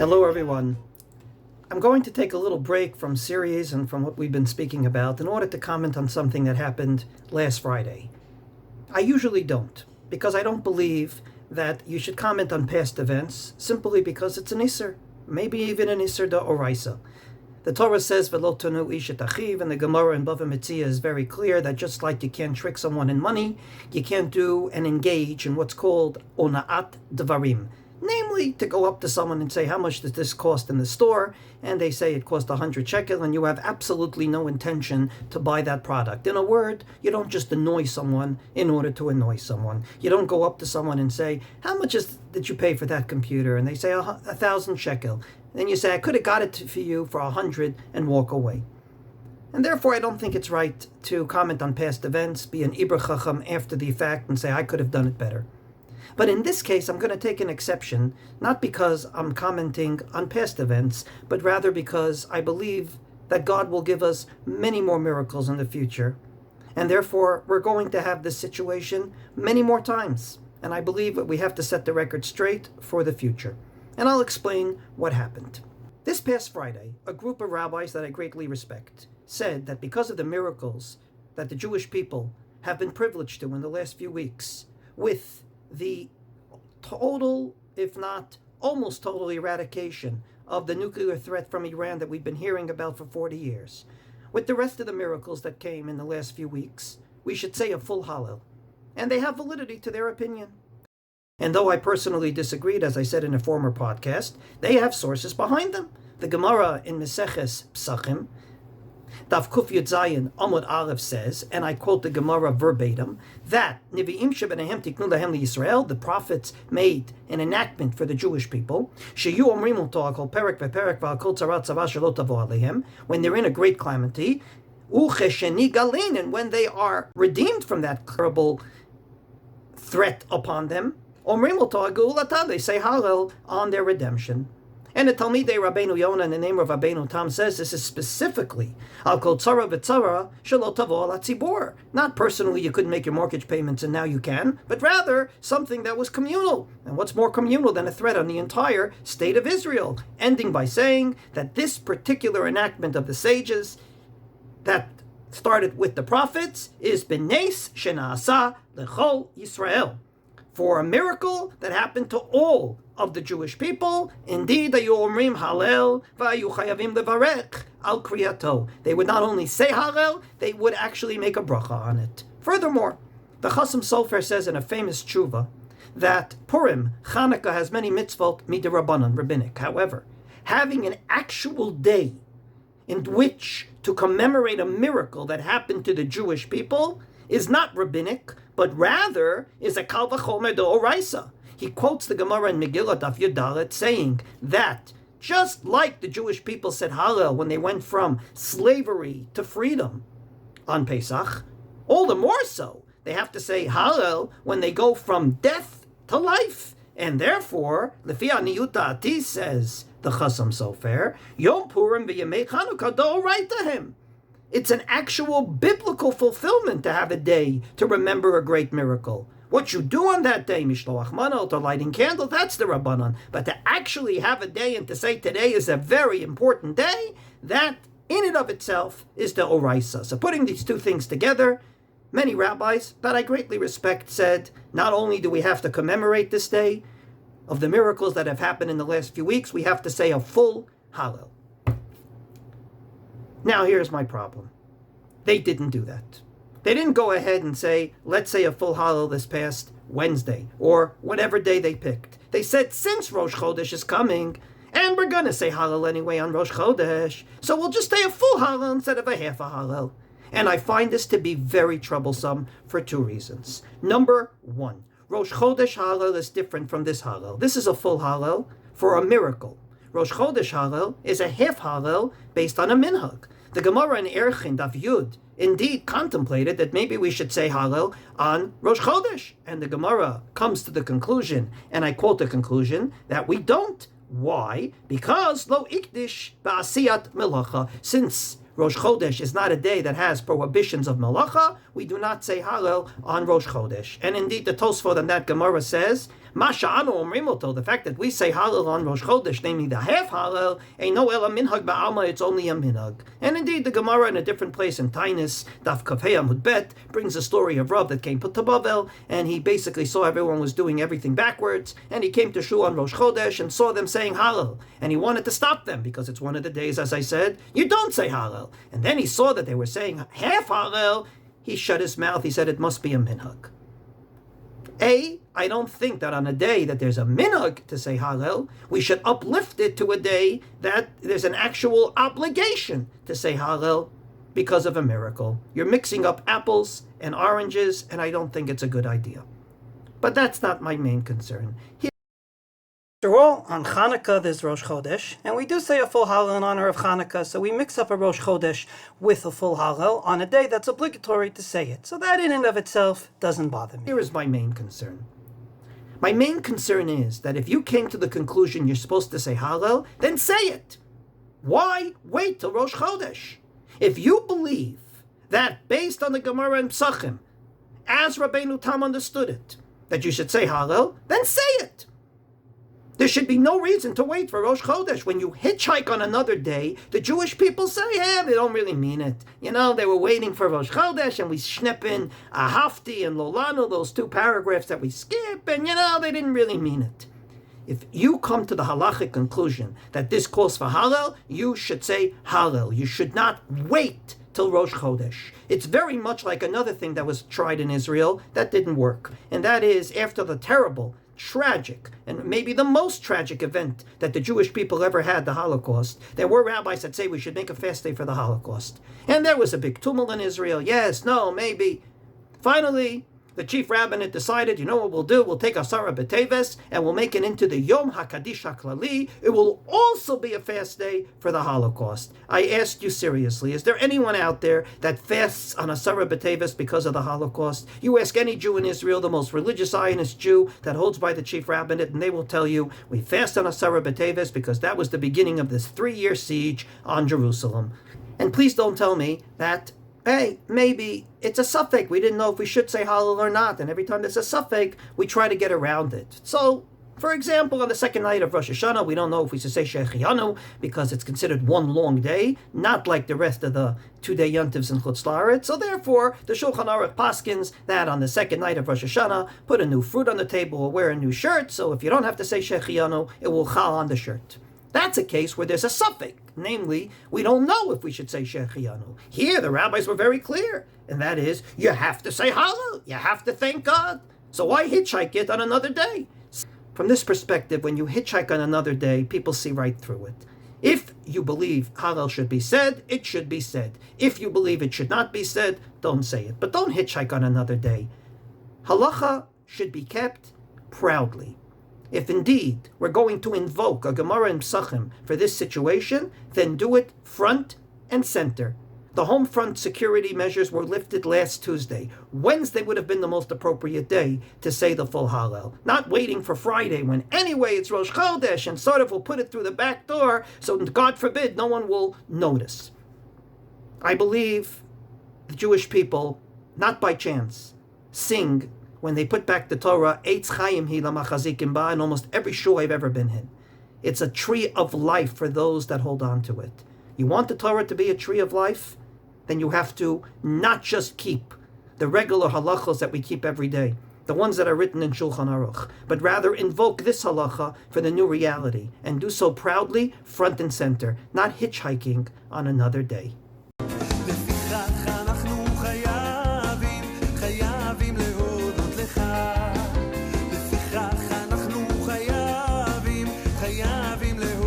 Hello everyone. I'm going to take a little break from series and from what we've been speaking about in order to comment on something that happened last Friday. I usually don't, because I don't believe that you should comment on past events simply because it's an Isser, maybe even an Isser d'Oraisa. The Torah says, V'lo tonu ish et achiv, and the Gemara in Bava Metzia is very clear that just like you can't trick someone in money, you can't do and engage in what's called ona'at dvarim. Namely, to go up to someone and say, how much does this cost in the store? And they say it cost 100 shekel, and you have absolutely no intention to buy that product. In a word, you don't just annoy someone in order to annoy someone. You don't go up to someone and say, how much did you pay for that computer? And they say 1,000 shekel. Then you say, I could have got it for you for 100 and walk away. And therefore, I don't think it's right to comment on past events, be an Ibra Chacham after the fact and say, I could have done it better. But in this case, I'm going to take an exception, not because I'm commenting on past events, but rather because I believe that God will give us many more miracles in the future. And therefore, we're going to have this situation many more times. And I believe that we have to set the record straight for the future. And I'll explain what happened. This past Friday, a group of rabbis that I greatly respect said that because of the miracles that the Jewish people have been privileged to in the last few weeks, with the total, if not almost total eradication of the nuclear threat from Iran that we've been hearing about for 40 years, with the rest of the miracles that came in the last few weeks, we should say a full Hallel. And they have validity to their opinion. And though I personally disagreed, as I said in a former podcast, they have sources behind them. The Gemara in Meseches Psachim, Daf Kuf Yud Zayin Amud Aleph says, and I quote the Gemara verbatim, that Nevi'im shebenehem tiknu lahem liYisrael, the prophets made an enactment for the Jewish people, sheyu omrim oto kol perek veperek v'kol tzara tzava shelo tavo alehem, when they're in a great calamity, uchesheni galin, and when they are redeemed from that terrible threat upon them, omrim oto geulata, they say Hallel on their redemption. And the Talmidei Rabbeinu Yonah in the name of Rabbeinu Tam says this is specifically al kol tzara v'tzara shelo tavo al hatzibor. Not personally you couldn't make your mortgage payments and now you can, but rather something that was communal. And what's more communal than a threat on the entire state of Israel? Ending by saying that this particular enactment of the sages that started with the prophets is b'nes shena'asa lechol Yisrael. For a miracle that happened to all of the Jewish people, indeed, ayu omrim Hallel v'ayu chayavim levarech al kriyato. They would not only say Hallel, they would actually make a bracha on it. Furthermore, the Chasam Sofer says in a famous tshuva that Purim, Chanukah, has many mitzvot midrabanan, rabbinic. However, having an actual day in which to commemorate a miracle that happened to the Jewish people is not rabbinic, but rather is a kal v'chomer d'oraisa. He quotes the Gemara in Megillah Daf Yud Dalet saying that just like the Jewish people said Hallel when they went from slavery to freedom on Pesach, all the more so they have to say Hallel when they go from death to life. And therefore, Lefi Aniyuta Ati says the Chasam Sofer, Yom Purim v'Yemei Chanukah d'oraita. It's an actual biblical fulfillment to have a day to remember a great miracle. What you do on that day, Mishloach Manot or lighting candles, that's the Rabbanon. But to actually have a day and to say today is a very important day, that in and of itself is the Oraisa. So putting these two things together, many rabbis that I greatly respect said, not only do we have to commemorate this day of the miracles that have happened in the last few weeks, we have to say a full Hallel. Now here's my problem. They didn't do that. They didn't go ahead and say, let's say a full Hallel this past Wednesday, or whatever day they picked. They said, since Rosh Chodesh is coming, and we're going to say Hallel anyway on Rosh Chodesh, so we'll just say a full Hallel instead of a half a Hallel. And I find this to be very troublesome for two reasons. Number one, Rosh Chodesh Hallel is different from this Hallel. This is a full Hallel for a miracle. Rosh Chodesh Hallel is a half Hallel based on a minhag. The Gemara in Erchin Daf Yud indeed contemplated that maybe we should say Hallel on Rosh Chodesh. And the Gemara comes to the conclusion, and I quote the conclusion, that we don't. Why? Because lo ikdish ba'asiyat melacha. Since Rosh Chodesh is not a day that has prohibitions of melacha, we do not say Hallel on Rosh Chodesh. And indeed, the Tosfot on that Gemara says, The fact that we say Hallel on Rosh Chodesh, namely the half Hallel, ain't no ela minhag ba'alma, it's only a minhag. And indeed, the Gemara in a different place in Tainus, Daf Kafei Amud Bet, brings a story of Rav that came to Bavel, and he basically saw everyone was doing everything backwards, and he came to Shul on Rosh Chodesh and saw them saying Hallel, and he wanted to stop them because it's one of the days, as I said, you don't say Hallel. And then he saw that they were saying half Hallel. He shut his mouth. He said it must be a minhag. I don't think that on a day that there's a minhag to say Hallel, we should uplift it to a day that there's an actual obligation to say Hallel because of a miracle. You're mixing up apples and oranges, and I don't think it's a good idea. But that's not my main concern. After all, on Hanukkah there's Rosh Chodesh, and we do say a full Hallel in honor of Hanukkah, so we mix up a Rosh Chodesh with a full Hallel on a day that's obligatory to say it. So that in and of itself doesn't bother me. Here is my main concern. My main concern is that if you came to the conclusion you're supposed to say Hallel, then say it. Why wait till Rosh Chodesh? If you believe that based on the Gemara and Psachim, as Rabbeinu Tam understood it, that you should say Hallel, then say it. There should be no reason to wait for Rosh Chodesh. When you hitchhike on another day, the Jewish people say, they don't really mean it. You know, they were waiting for Rosh Chodesh, and we snip in Ahafti and Lolano, those two paragraphs that we skip, and they didn't really mean it. If you come to the halachic conclusion that this calls for Hallel, you should say Hallel. You should not wait till Rosh Chodesh. It's very much like another thing that was tried in Israel that didn't work, and that is after the terrible, tragic, and maybe the most tragic event that the Jewish people ever had, the Holocaust. There were rabbis that say we should make a fast day for the Holocaust. And there was a big tumult in Israel. Yes, no, maybe. Finally, the chief rabbinate decided, you know what we'll do? We'll take Asara B'Teves and we'll make it into the Yom HaKadish HaKlali. It will also be a fast day for the Holocaust. I asked you seriously, is there anyone out there that fasts on Asara B'Teves because of the Holocaust? You ask any Jew in Israel, the most religious Zionist Jew that holds by the chief rabbinate, and they will tell you, we fast on Asara B'Teves because that was the beginning of this 3-year siege on Jerusalem. And please don't tell me that maybe it's a suffix. We didn't know if we should say Hallel or not, and every time there's a suffix, we try to get around it. So, for example, on the second night of Rosh Hashanah, we don't know if we should say Shechianu because it's considered one long day, not like the rest of the 2-day Yontivs in Chutz La'aretz. So therefore, the Shulchan Aruch paskins that on the second night of Rosh Hashanah, put a new fruit on the table or wear a new shirt, so if you don't have to say Shechianu, it will chal on the shirt. That's a case where there's a suffix. Namely, we don't know if we should say Shechianu. Here, the rabbis were very clear, and that is, you have to say Hallel. You have to thank God. So why hitchhike it on another day? From this perspective, when you hitchhike on another day, people see right through it. If you believe Hallel should be said, it should be said. If you believe it should not be said, don't say it. But don't hitchhike on another day. Halacha should be kept proudly. If indeed we're going to invoke a Gemara in Psachim for this situation, then do it front and center. The home front security measures were lifted last Tuesday. Wednesday would have been the most appropriate day to say the full Hallel. Not waiting for Friday when anyway it's Rosh Chodesh and sort of will put it through the back door so God forbid no one will notice. I believe the Jewish people, not by chance, sing when they put back the Torah, Eitz Chaim Hi Lamachazikim Ba, in almost every shul I've ever been in. It's a tree of life for those that hold on to it. You want the Torah to be a tree of life? Then you have to not just keep the regular halachos that we keep every day, the ones that are written in Shulchan Aruch, but rather invoke this halacha for the new reality, and do so proudly, front and center, not hitchhiking on another day. חייבים להודות